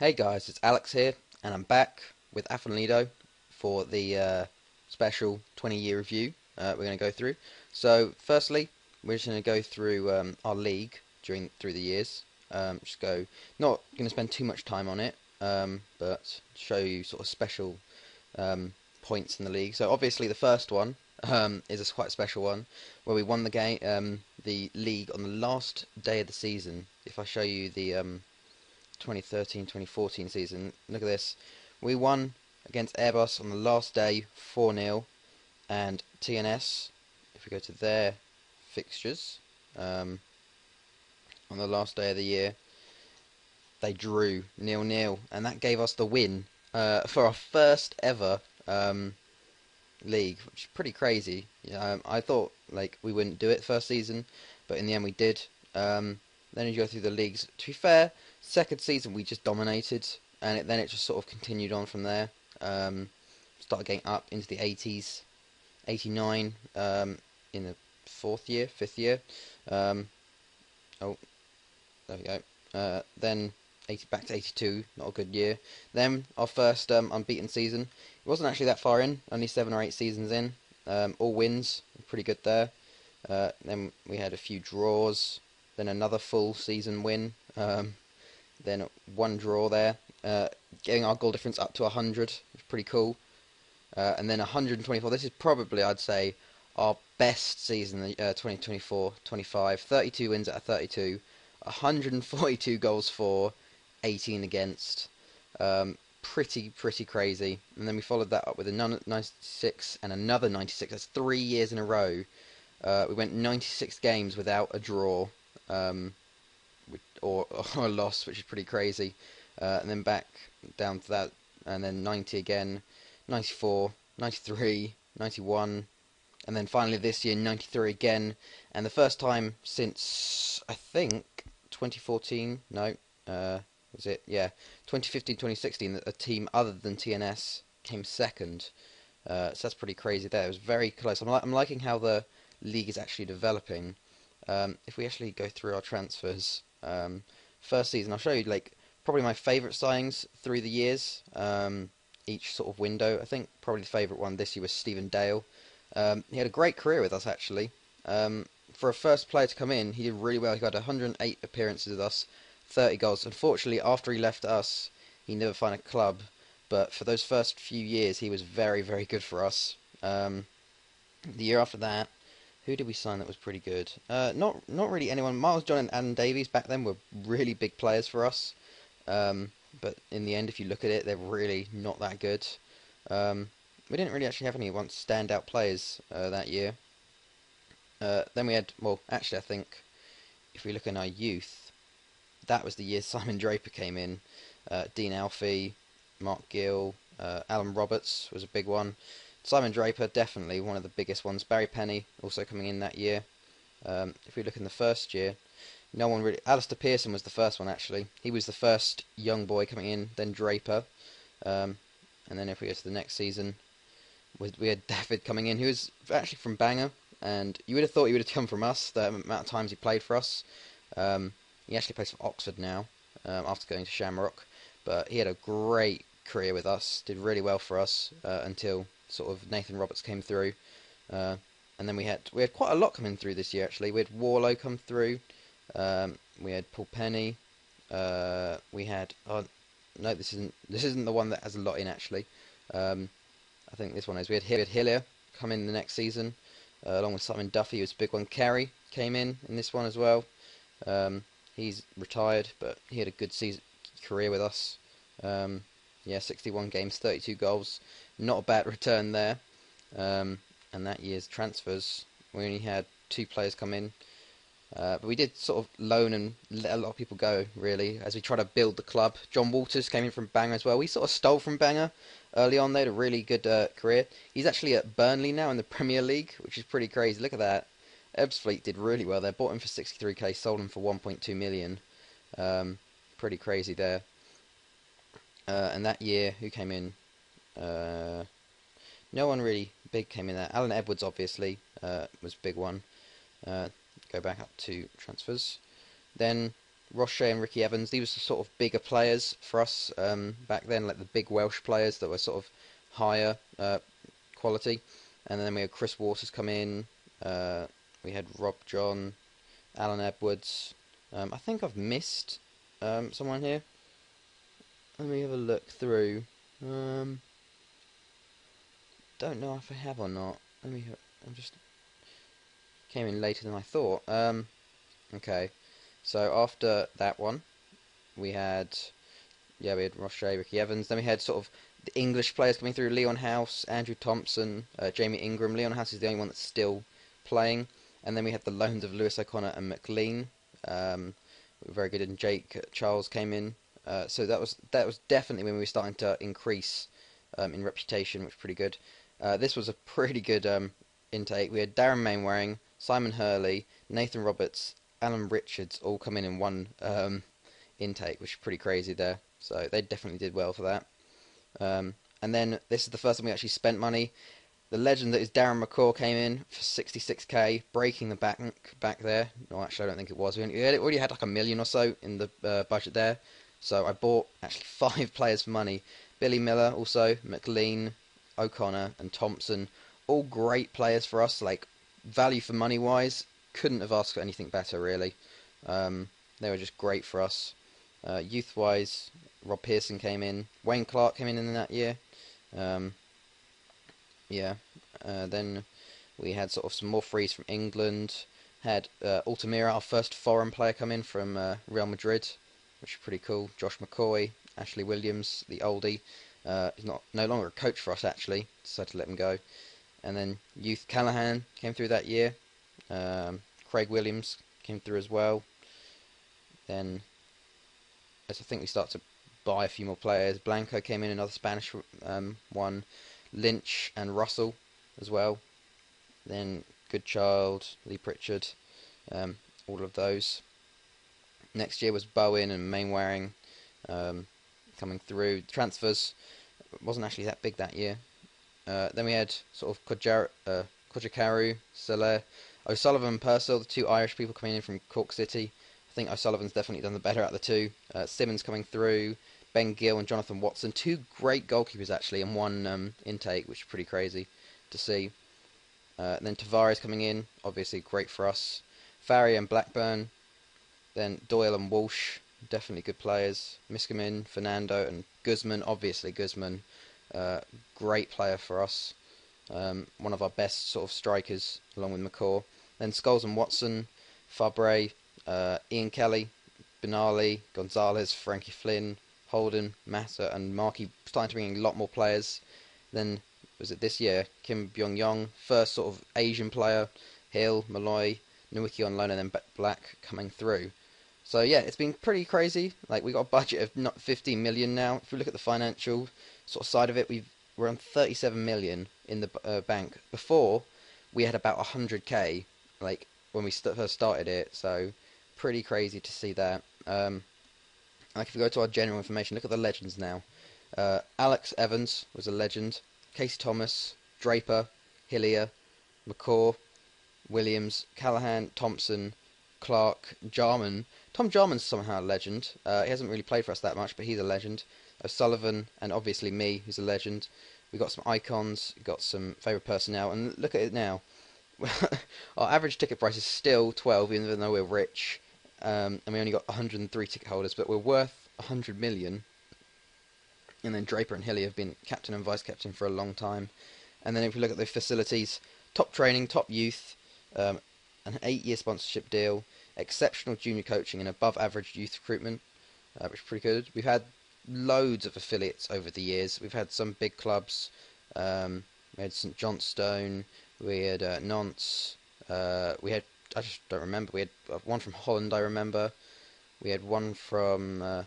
Hey guys, it's Alex here, and I'm back with Afan Lido for the special 20-year review we're going to go through. So, firstly, we're just going to go through our league through the years. Not going to spend too much time on it, but show you sort of special points in the league. So, obviously, the first one is a quite special one, where we won the league on the last day of the season. If I show you the 2013-2014 season. Look at this. We won against Airbus on the last day 4-0, and TNS, if we go to their fixtures, on the last day of the year, they drew 0-0, and that gave us the win for our first ever league, which is pretty crazy. I thought like we wouldn't do it first season, but in the end we did. Then you go through the leagues. To be fair, second season we just dominated, and then it just sort of continued on from there. Started getting up into the 80s, 89 in the fifth year. Oh, there we go. Then 80 back to 82, not a good year. Then our first unbeaten season. It wasn't actually that far in, only 7 or 8 seasons in. All wins, pretty good there. Then we had a few draws. Then another full season win. Then one draw there, getting our goal difference up to 100, which is pretty cool. And then 124. This is probably, I'd say, our best season, 2024-25. 32 wins out of 32, 142 goals for, 18 against. Pretty crazy. And then we followed that up with a 96 and another 96. That's 3 years in a row. We went 96 games without a draw. Or a loss, which is pretty crazy. And then back down to that, and then 90 again, 94, 93, 91, and then finally this year 93 again. And the first time since, I think, 2014, no, was it? Yeah, 2015-2016 that a team other than TNS came second. So that's pretty crazy there. It was very close. I'm liking how the league is actually developing. If we actually go through our transfers, first season, I'll show you like probably my favourite signings through the years, each sort of window. I think probably the favourite one this year was Stephen Dale. He had a great career with us actually. For a first player to come in, he did really well. He got 108 appearances with us, 30 goals. Unfortunately, after he left us, he never found a club. But for those first few years, he was very good for us. The year after that, who did we sign that was pretty good? Not really anyone. Miles John and Adam Davies back then were really big players for us. But in the end, if you look at it, they're really not that good. We didn't really actually have any standout players that year. Then we had, well, actually I think if we look in our youth, that was the year Simon Draper came in. Dean Alfie, Mark Gill, Alan Roberts was a big one. Simon Draper, definitely one of the biggest ones. Barry Penny, also coming in that year. If we look in the first year, no one really... Alistair Pearson was the first one, actually. He was the first young boy coming in, then Draper. And then if we go to the next season, we had David coming in, who was actually from Bangor. And you would have thought he would have come from us, the amount of times he played for us. He actually plays for Oxford now, after going to Shamrock. But he had a great career with us, did really well for us, until sort of Nathan Roberts came through, and then we had quite a lot coming through this year actually. We had Warlow come through, we had Paul Penny, we had no, this isn't the one that has a lot in actually. I think this one is. We had Hillier come in the next season, along with Simon Duffy, who was a big one. Kerry came in this one as well. He's retired, but he had a good career with us. Yeah, 61 games, 32 goals. Not a bad return there. And that year's transfers, we only had 2 players come in. But we did sort of loan and let a lot of people go, really, as we try to build the club. John Walters came in from Bangor as well. We sort of stole from Bangor early on. They had a really good career. He's actually at Burnley now in the Premier League, which is pretty crazy. Look at that. Ebbsfleet did really well. They bought him for 63k, sold him for 1.2 million. Pretty crazy there. And that year, who came in? No one really big came in there. Alan Edwards, obviously, was a big one. Go back up to transfers. Then Roche and Ricky Evans. These were sort of bigger players for us back then, like the big Welsh players that were sort of higher quality. And then we had Chris Waters come in. We had Rob John, Alan Edwards. I think I've missed someone here. Let me have a look through. Don't know if I have or not. I'm just came in later than I thought. Okay. So after that one, we had Roche, Ricky Evans. Then we had sort of the English players coming through: Leon House, Andrew Thompson, Jamie Ingram. Leon House is the only one that's still playing. And then we had the loans of Lewis O'Connor and McLean. Were very good, and Jake Charles came in. So that was definitely when we were starting to increase in reputation, which was pretty good. This was a pretty good intake. We had Darren Mainwaring, Simon Hurley, Nathan Roberts, Alan Richards all come in one intake, which is pretty crazy there. So they definitely did well for that. And then this is the first time we actually spent money. The legend that is Darren McCaw came in for 66k, breaking the bank back there. No, actually, I don't think it was. We already had like $1 million or so in the budget there. So I bought actually 5 players for money. Billy Miller also, McLean, O'Connor and Thompson. All great players for us, like value for money wise. Couldn't have asked for anything better, really. They were just great for us. Youth wise, Rob Pearson came in. Wayne Clark came in that year. Then we had sort of some more frees from England. Had Altamira, our first foreign player, come in from Real Madrid, which is pretty cool. Josh McCoy, Ashley Williams, the oldie. He's no longer a coach for us, actually. Decided to let him go. And then youth Callahan came through that year. Craig Williams came through as well. Then, as I think we start to buy a few more players, Blanco came in, another Spanish one. Lynch and Russell as well. Then Goodchild, Lee Pritchard, all of those. Next year was Bowen and Mainwaring coming through. Transfers wasn't actually that big that year. Then we had sort of Kojakaru, Soler, O'Sullivan and Purcell, the 2 Irish people coming in from Cork City. I think O'Sullivan's definitely done the better out of the 2. Simmons coming through, Ben Gill and Jonathan Watson. 2 great goalkeepers actually in one intake, which is pretty crazy to see. Then Tavares coming in, obviously great for us. Farry and Blackburn. Then Doyle and Walsh, definitely good players. Miskamin, Fernando and Guzman, obviously Guzman, great player for us. One of our best sort of strikers, along with McCaw. Then Scholes and Watson, Fabre, Ian Kelly, Benali, Gonzalez, Frankie Flynn, Holden, Massa and Markey, starting to bring in a lot more players. Then, was it this year, Kim Byung-yong, first sort of Asian player, Hill, Malloy, Nowicki on loan and then Black coming through. So yeah, it's been pretty crazy. Like, we got a budget of not 15 million now. If we look at the financial sort of side of it, we're on 37 million in the bank. Before, we had about 100k, like when we first started it. So pretty crazy to see that. Like if we go to our general information, look at the legends now. Alex Evans was a legend. Casey Thomas, Draper, Hillier, McCaw, Williams, Callahan, Thompson, Clark, Jarman. Tom Jarman's somehow a legend. He hasn't really played for us that much, but he's a legend. O'Sullivan, and obviously me, who's a legend. We got some icons, got some favourite personnel, and look at it now. Our average ticket price is still 12, even though we're rich, and we only got 103 ticket holders, but we're worth 100 million. And then Draper and Hilly have been captain and vice captain for a long time. And then if we look at the facilities, top training, top youth, an 8-year sponsorship deal, exceptional junior coaching and above average youth recruitment, which is pretty good. We've had loads of affiliates over the years. We've had some big clubs. We had St Johnstone, we had Nantes, we had, I just don't remember, we had one from Holland, I remember. We had one from,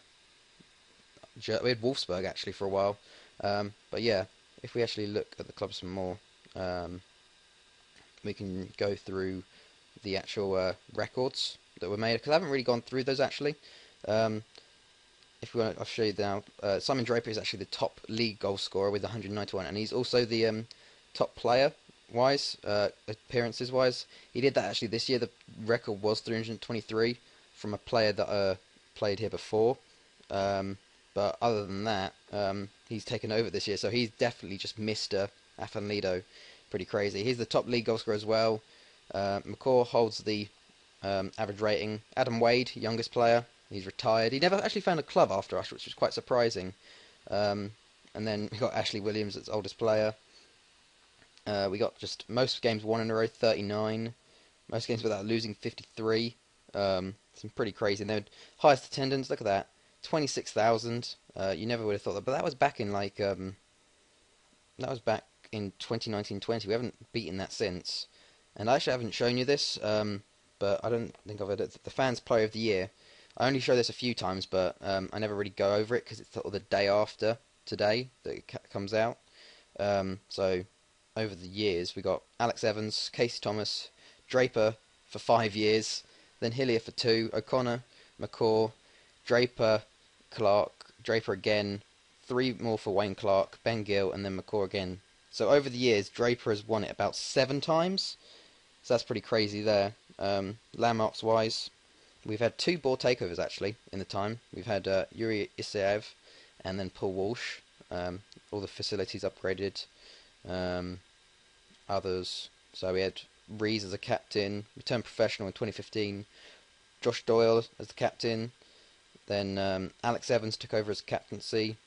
we had Wolfsburg actually for a while. But yeah, if we actually look at the clubs some more, we can go through the actual records that were made, because I haven't really gone through those actually. If we want, I'll show you now. Simon Draper is actually the top league goal scorer with 191, and he's also the top player wise, appearances wise. He did that actually this year. The record was 323 from a player that played here before. Um, but other than that, he's taken over this year, so he's definitely just Mr. Afan Lido. Pretty crazy. He's the top league goal scorer as well. McCaw holds the average rating. Adam Wade, youngest player, he's retired. He never actually found a club after us, which was quite surprising. Um, and then we got Ashley Williams, that's oldest player. We got just most games won in a row, 39. Most games without losing, 53. Some pretty crazy. And then highest attendance, look at that, 26,000. You never would have thought that, but that was back in that was back in 2019-20. We haven't beaten that since. And I actually haven't shown you this, but I don't think I've had it. The fans player of the year. I only show this a few times, but I never really go over it because it's sort of the day after today that it comes out. So over the years, we got Alex Evans, Casey Thomas, Draper for 5 years, then Hillier for 2, O'Connor, McCaw, Draper, Clark, Draper again, 3 more for Wayne Clark, Ben Gill, and then McCaw again. So over the years, Draper has won it about 7 times. So that's pretty crazy there. Landmarks wise, we've had 2 ball takeovers actually in the time. We've had Yuri Isaev and then Paul Walsh. All the facilities upgraded. Others. So we had Rees as a captain, returned professional in 2015. Josh Doyle as the captain. Then Alex Evans took over as captaincy,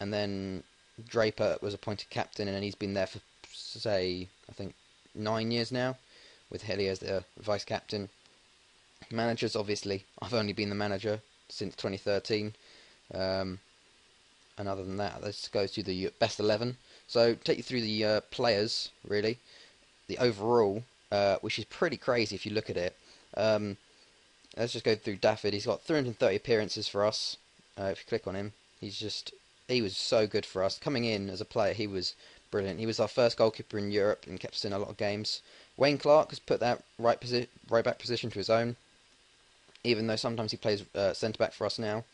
and then Draper was appointed captain, and he's been there for, say, I think 9 years now, with Hillier as the vice captain. Managers, obviously, I've only been the manager since 2013. And other than that, let's go through the best 11. So, take you through the players, really. The overall, which is pretty crazy if you look at it. Let's just go through Dafford. He's got 330 appearances for us. If you click on him, he was so good for us. Coming in as a player, he was brilliant. He was our first goalkeeper in Europe and kept us in a lot of games. Wayne Clark has put that right back position to his own, even though sometimes he plays centre back for us now.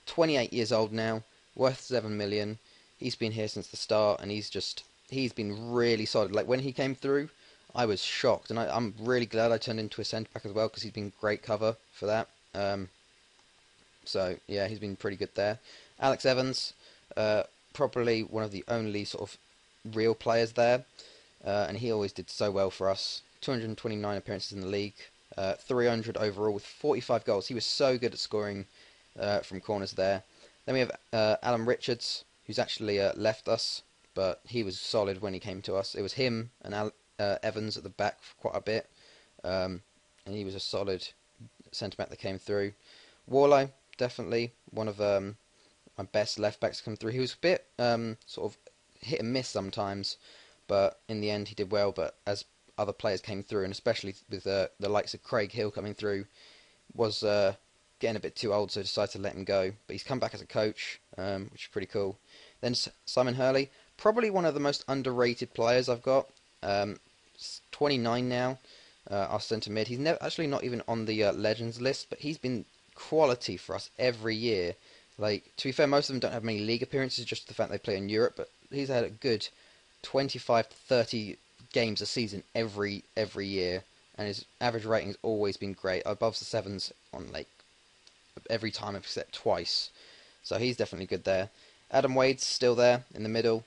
28 years old now, worth 7 million. He's been here since the start, and he's been really solid. Like when he came through, I was shocked, and I'm really glad I turned into a centre back as well because he's been great cover for that. So yeah, he's been pretty good there. Alex Evans, probably one of the only sort of real players there, and he always did so well for us. 229 appearances in the league, 300 overall with 45 goals. He was so good at scoring from corners there. Then we have Alan Richards, who's actually left us, but he was solid when he came to us. It was him and Evans at the back for quite a bit, and he was a solid centre back that came through. Warlow, definitely one of my best left backs to come through. He was a bit sort of hit and miss sometimes, but in the end he did well. But as other players came through, and especially with the likes of Craig Hill coming through, was getting a bit too old, so decided to let him go. But he's come back as a coach, which is pretty cool. Then Simon Hurley, probably one of the most underrated players I've got. 29 now, our centre mid. He's actually not even on the Legends list, but he's been quality for us every year. Like, to be fair, most of them don't have many league appearances, just the fact they play in Europe, but he's had a good 25 to 30 games a season every year, and his average rating's always been great, above the 7s on like every time except twice. So he's definitely good there. Adam Wade's still there in the middle.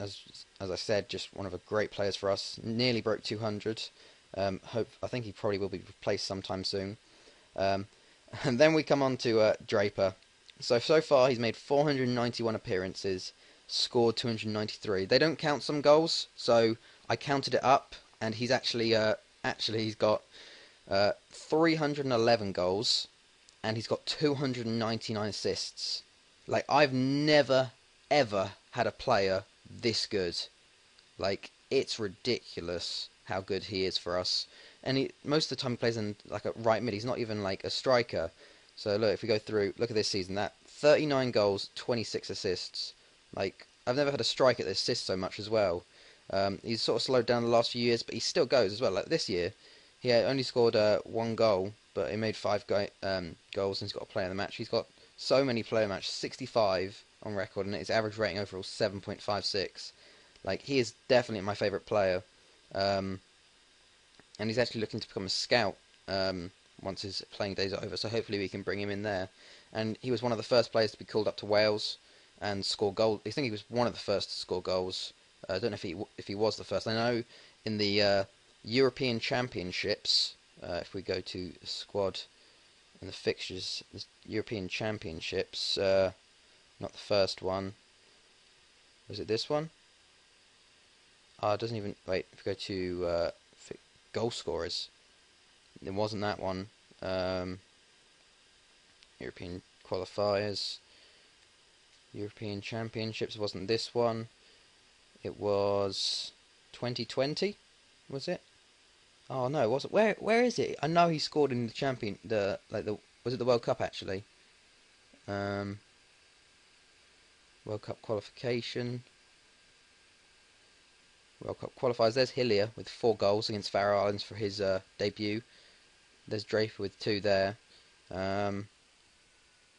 As I said, just one of the great players for us. Nearly broke 200. I think he probably will be replaced sometime soon. And then we come on to Draper. So far he's made 491 appearances, scored 293. They don't count some goals, so I counted it up, and he's actually he's got 311 goals, and he's got 299 assists. Like, I've never ever had a player this good. Like, it's ridiculous how good he is for us. And most of the time he plays in like a right mid. He's not even like a striker. So look, if we go through, look at this season. That 39 goals, 26 assists. Like, I've never had a striker that assists so much as well. He's sort of slowed down the last few years, but he still goes as well. Like this year, he only scored 1 goal, but he made 5 goals, and he's got a player in the match. He's got so many player matches, 65 on record, and his average rating overall 7.56. Like, he is definitely my favourite player. And he's actually looking to become a scout once his playing days are over. So hopefully we can bring him in there. And he was one of the first players to be called up to Wales and score goals. I think he was one of the first to score goals. I don't know if he was the first. I know in the European Championships, if we go to the squad and the fixtures, the European Championships, not the first one. Was it this one? It doesn't even... Wait, if we go to goal scorers, it wasn't that one. European qualifiers, European Championships, wasn't this one. It was 2020, was it? Oh no, was it? Where is it? I know he scored in was it the World Cup actually? World Cup qualification. World Cup qualifiers. There's Hillier with 4 goals against Faroe Islands for his debut. There's Draper with 2 there. Damn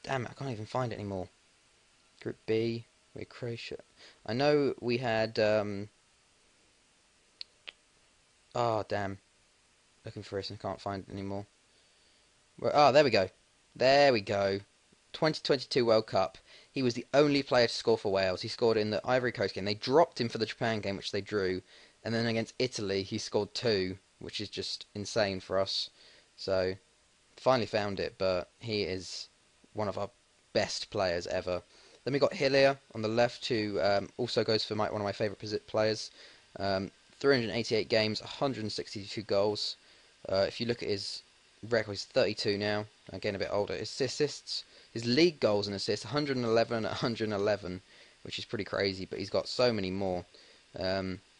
it, I can't even find it anymore. Group B, we're Croatia. I know we had... oh, damn. Looking for it and can't find it anymore. There we go. There we go. 2022 World Cup. He was the only player to score for Wales. He scored in the Ivory Coast game. They dropped him for the Japan game, which they drew. And then against Italy, he scored 2, which is just insane for us. So, finally found it, but he is one of our best players ever. Then we got Hillier on the left, who also goes for one of my favourite players. 388 games, 162 goals. If you look at his record, he's 32 now, again a bit older. His assists, his league goals and assists, 111 at 111, which is pretty crazy, but he's got so many more.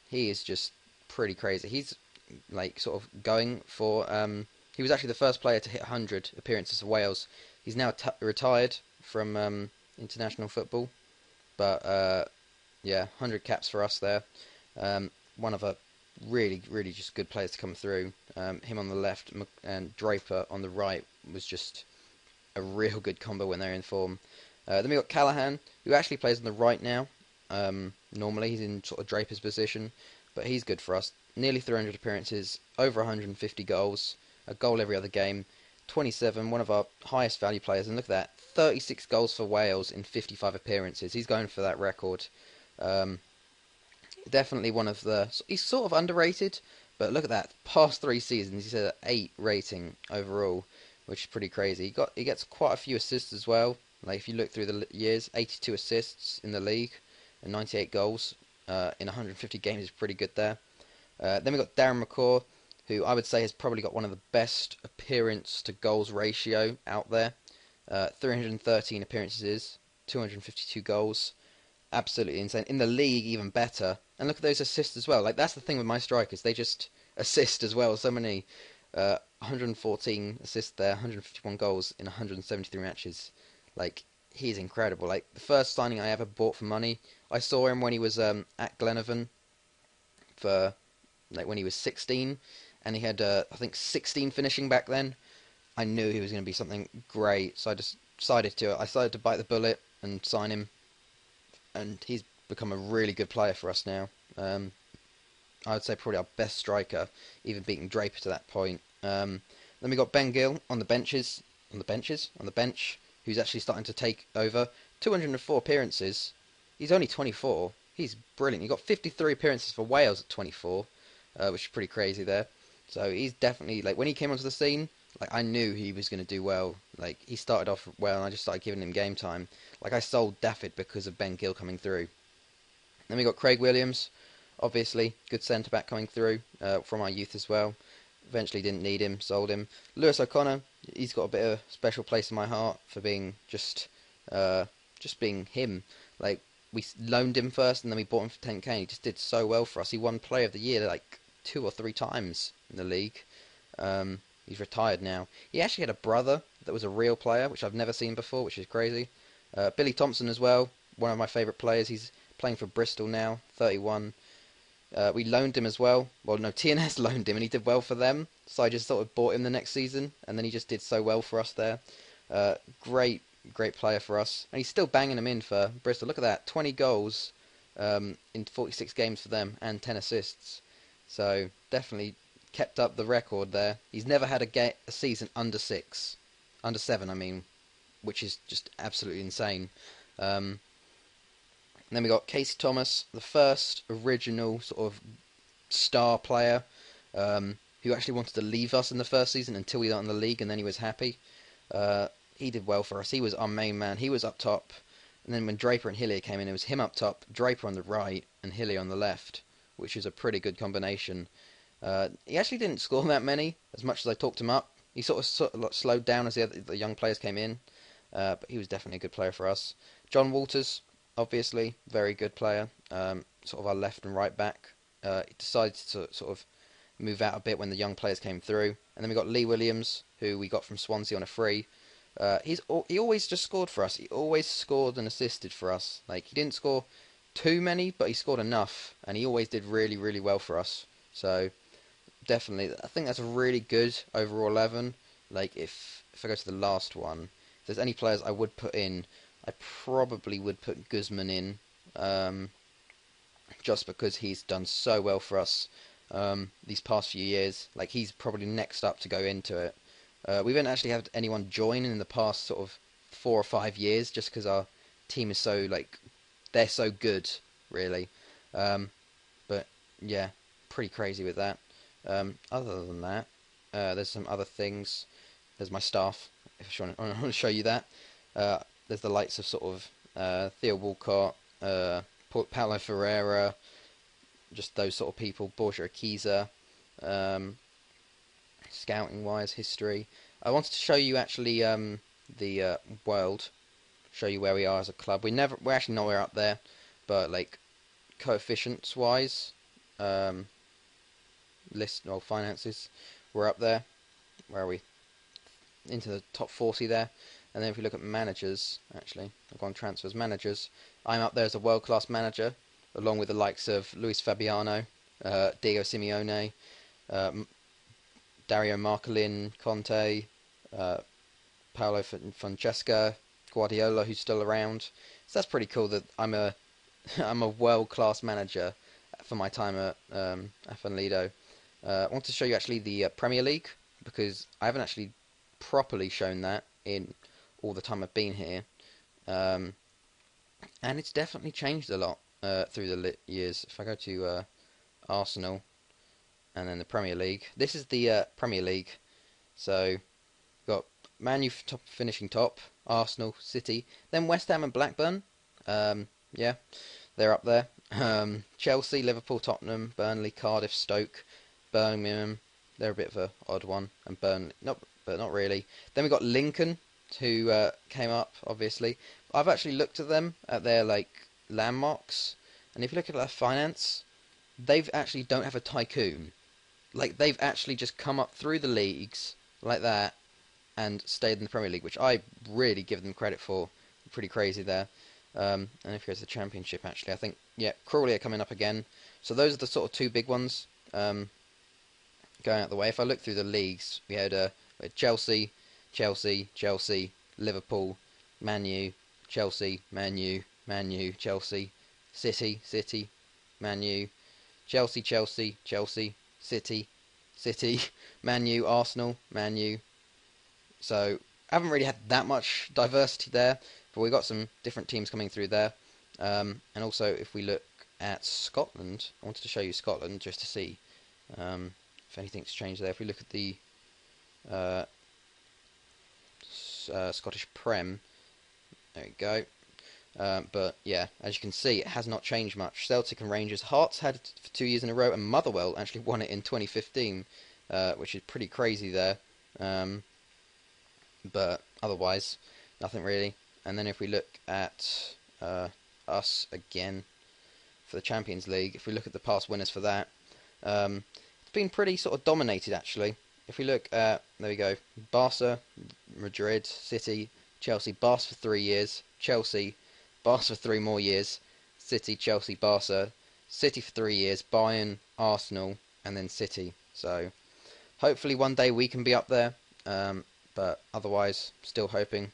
He is just pretty crazy. He's like sort of going for... he was actually the first player to hit 100 appearances for Wales. He's now retired from international football, but yeah, 100 caps for us there. One of a really just good players to come through. Him on the left and Draper on the right was just a real good combo when they're in form. Then we got Callahan, who actually plays on the right now. Normally he's in sort of Draper's position, but he's good for us. Nearly 300 appearances, over 150 goals, a goal every other game. 27, one of our highest value players, and look at that, 36 goals for Wales in 55 appearances. He's going for that record. Definitely one of the... He's sort of underrated, but look at that. Past 3 seasons, he's at 8 rating overall, which is pretty crazy. He gets quite a few assists as well. Like if you look through the years, 82 assists in the league and 98 goals in 150 games is pretty good there. Then we got Darren McCaw, who I would say has probably got one of the best appearance to goals ratio out there. 313 appearances, 252 goals. Absolutely insane. In the league, even better. And look at those assists as well. Like, that's the thing with my strikers. They just assist as well. So many. 114 assists there, 151 goals in 173 matches. Like, he's incredible. Like, the first signing I ever bought for money, I saw him when he was at Glenavon for, like, when he was 16. And he had, I think, 16 finishing back then. I knew he was going to be something great. So I just decided to bite the bullet and sign him. And he's become a really good player for us now. I would say probably our best striker, even beating Draper to that point. Then we got Ben Gill on the bench, who's actually starting to take over. 204 appearances. He's only 24. He's brilliant. He got 53 appearances for Wales at 24, which is pretty crazy there. So he's definitely, like, when he came onto the scene, like, I knew he was going to do well. Like, he started off well, and I just started giving him game time. Like, I sold Daffyd because of Ben Gill coming through. Then we got Craig Williams, obviously, good centre-back coming through from our youth as well. Eventually didn't need him, sold him. Lewis O'Connor, he's got a bit of a special place in my heart for being just being him. Like, we loaned him first, and then we bought him for 10k. He just did so well for us. He won Player of the Year, like, 2 or 3 times in the league. He's retired now. He actually had a brother that was a real player, which I've never seen before, which is crazy. Billy Thompson as well, one of my favourite players. He's playing for Bristol now, 31. We loaned him as well. Well, no, TNS loaned him, and he did well for them. So I just sort of bought him the next season, and then he just did so well for us there. Great player for us. And he's still banging them in for Bristol. Look at that, 20 goals in 46 games for them, and 10 assists. So definitely kept up the record there. He's never had a season under 7, I mean, which is just absolutely insane. And then we got Casey Thomas, the first original sort of star player, who actually wanted to leave us in the first season until we got in the league, and then he was happy. He did well for us. He was our main man. He was up top. And then when Draper and Hillier came in, it was him up top, Draper on the right, and Hillier on the left, which is a pretty good combination. He actually didn't score that many, as much as I talked him up. He sort of slowed down as the young players came in, but he was definitely a good player for us. John Walters, obviously, very good player, sort of our left and right back. He decided to sort of move out a bit when the young players came through. And then we got Lee Williams, who we got from Swansea on a free. He always just scored for us. He always scored and assisted for us. Like, he didn't score too many, but he scored enough, and he always did really, really well for us. So definitely, I think that's a really good overall 11. Like, if I go to the last one, if there's any players I would put in, I probably would put Guzman in, just because he's done so well for us these past few years. Like, he's probably next up to go into it. We haven't actually had anyone join in the past sort of 4 or 5 years, just because our team is so, like, they're so good, really. But yeah, pretty crazy with that. Other than that, there's some other things. There's my staff, if I want to show you that. There's the likes of sort of Theo Walcott, Paulo Ferreira, just those sort of people, Borja Akiza, scouting-wise, history. I wanted to show you actually the world, show you where we are as a club. We're actually nowhere up there, but like coefficients-wise, finances, we're up there. Where are we? Into the top 40 there. And then if we look at managers, actually, I've gone transfers, managers. I'm up there as a world-class manager, along with the likes of Luis Fabiano, Diego Simeone, Dario Marcolin, Conte, Paolo Francesca, Guardiola, who's still around. So that's pretty cool that I'm a world-class manager for my time at Afan Lido. I want to show you actually the Premier League, because I haven't actually properly shown that in all the time I've been here. And it's definitely changed a lot through the years. If I go to Arsenal and then the Premier League, this is the Premier League. So we've got Man U finishing top, Arsenal, City, then West Ham and Blackburn. Yeah, they're up there. Chelsea, Liverpool, Tottenham, Burnley, Cardiff, Stoke, Birmingham. They're a bit of an odd one, and Burnley, but not really. Then we got Lincoln, who came up, obviously. I've actually looked at them, at their like landmarks, and if you look at their finance, they've actually don't have a tycoon. Like, they've actually just come up through the leagues like that and stayed in the Premier League, which I really give them credit for. Pretty crazy there. And if you go to the Championship, actually, I think, yeah, Crawley are coming up again. So those are the sort of two big ones going out the way. If I look through the leagues, we had Chelsea, Liverpool, Man U, Chelsea, Man U, Chelsea, City, Man U, Chelsea, City, Man U, Arsenal, Man U. So I haven't really had that much diversity there, but we've got some different teams coming through there. And also, if we look at Scotland, I wanted to show you Scotland just to see if anything's changed there. If we look at the Scottish Prem, there we go. But yeah, as you can see, it has not changed much. Celtic and Rangers. Hearts had it for 2 years in a row, and Motherwell actually won it in 2015, which is pretty crazy there. But otherwise, nothing really. And then if we look at us again for the Champions League, if we look at the past winners for that, it's been pretty sort of dominated actually. If we look at, there we go, Barca, Madrid, City, Chelsea, Barca for 3 years, Chelsea, Barca for 3 more years, City, Chelsea, Barca, City for 3 years, Bayern, Arsenal, and then City. So hopefully one day we can be up there, but otherwise still hoping.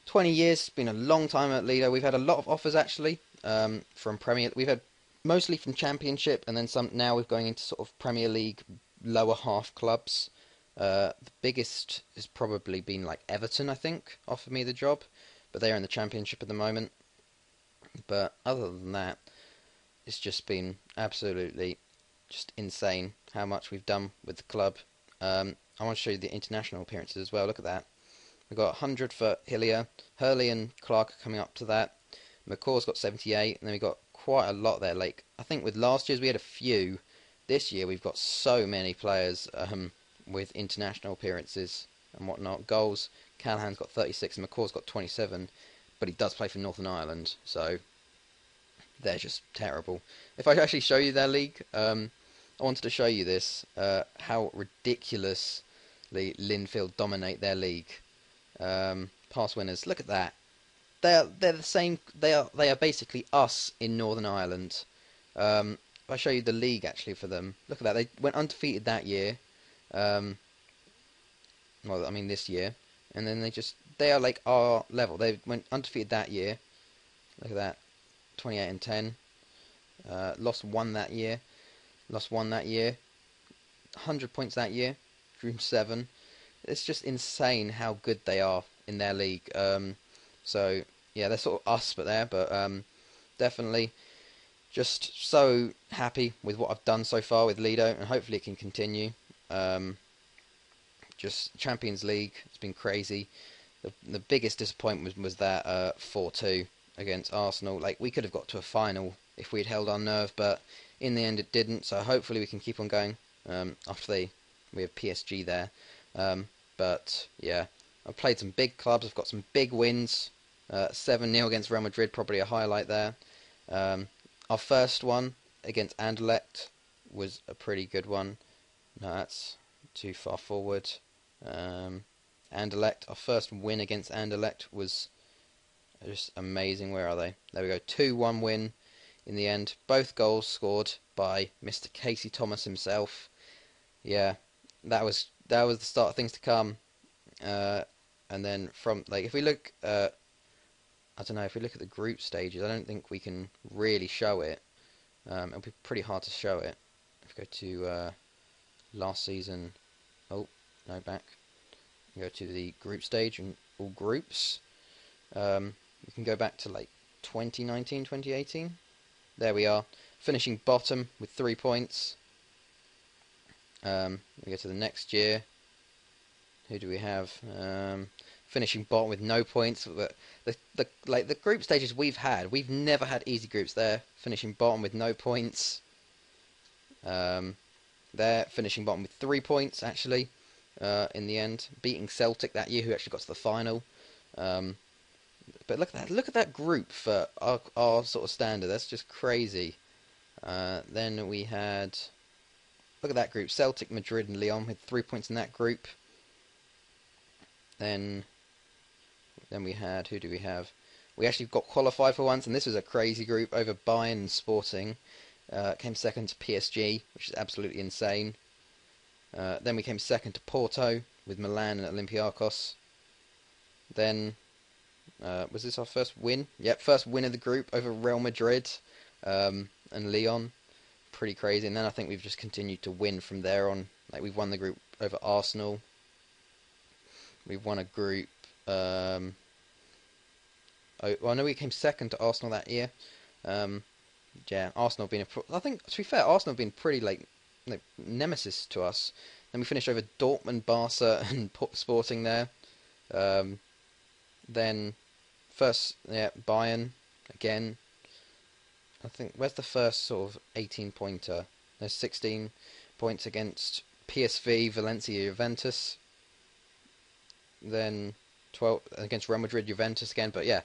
20 years, it's been a long time at Lido. We've had a lot of offers actually from Premier. We've had mostly from Championship, and then some. Now we're going into sort of Premier League lower half clubs. The biggest has probably been like Everton, I think, offered me the job, but they're in the Championship at the moment. But other than that, it's just been absolutely just insane how much we've done with the club. I want to show you the international appearances as well. Look at that. We've got 100 for Hillier. Hurley and Clark are coming up to that. McCaw's got 78, and then we've got quite a lot there. Like, I think with last year's we had a few. This year we've got so many players with international appearances and whatnot. Goals, Callahan's got 36 and McCaw's got 27, but he does play for Northern Ireland, so they're just terrible. If I actually show you their league, I wanted to show you this, how ridiculously Linfield dominate their league. Past winners, look at that. They're the same. They are basically us in Northern Ireland. If I show you the league actually for them, look at that. They went undefeated that year. Well, I mean this year, and then they are like our level. They went undefeated that year. Look at that, 28 and 10. Lost one that year. Lost one that year. 100 points that year. Drew 7. It's just insane how good they are in their league. So yeah, they're sort of us, but definitely just so happy with what I've done so far with Lido, and hopefully it can continue. Just Champions League, it's been crazy. The biggest disappointment was that 4-2 against Arsenal. Like, we could have got to a final if we'd held our nerve, but in the end it didn't. So hopefully we can keep on going. After we have PSG there. But yeah, I've played some big clubs. I've got some big wins. 7-0 against Real Madrid, probably a highlight there. Our first one against Anderlecht was a pretty good one. No, that's too far forward. Anderlecht, our first win against Anderlecht was just amazing. Where are they? There we go. 2-1 win in the end. Both goals scored by Mr. Casey Thomas himself. Yeah, that was the start of things to come. And then from, like, if we look, I don't know, if we look at the group stages, I don't think we can really show it. It'll be pretty hard to show it. If we go to last season, oh, no, back. We go to the group stage and all groups. We can go back to like 2019, 2018. There we are, finishing bottom with 3 points. We go to the next year. Who do we have? Finishing bottom with no points. The group stages we've had, we've never had easy groups. There, finishing bottom with no points. There, finishing bottom with 3 points actually. In the end, beating Celtic that year, who actually got to the final. But look at that group for our sort of standard. That's just crazy. Then we had, look at that group: Celtic, Madrid, and Lyon with 3 points in that group. Then we had, who do we have? We actually got qualified for once, and this was a crazy group over Bayern and Sporting. Came second to PSG, which is absolutely insane. Then we came second to Porto with Milan and Olympiacos. Then, was this our first win? Yep, first win of the group over Real Madrid and Lyon. Pretty crazy. And then I think we've just continued to win from there on. Like, we've won the group over Arsenal. We've won a group. I know we came second to Arsenal that year. Yeah, Arsenal being I think, to be fair, Arsenal have been pretty like nemesis to us. Then we finished over Dortmund, Barca, and Sporting there. Then first, yeah, Bayern again. I think, where's the first sort of 18-pointer? There's 16 points against PSV, Valencia, Juventus. Then 12 against Real Madrid, Juventus again. But yeah,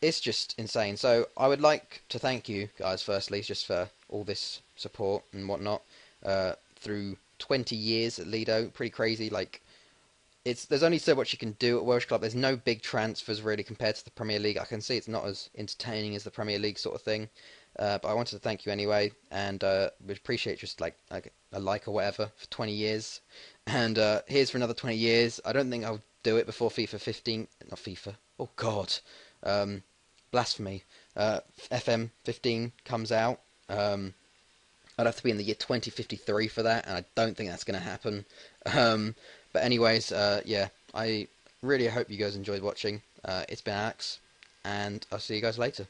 it's just insane. So I would like to thank you guys firstly, just for all this support and whatnot through 20 years at Lido. Pretty crazy. Like, there's only so much you can do at Welsh Club. There's no big transfers really compared to the Premier League. I can see it's not as entertaining as the Premier League sort of thing. But I wanted to thank you anyway, and we'd appreciate just like a like or whatever for 20 years. And here's for another 20 years. I don't think I'll do it before FIFA 15. Not FIFA. Oh God. Blasphemy. FM 15 comes out. I I'd have to be in the year 2053 for that, and I don't think that's going to happen. Um, but anyways, yeah, I really hope you guys enjoyed watching. It's been Alex, and I'll see you guys later.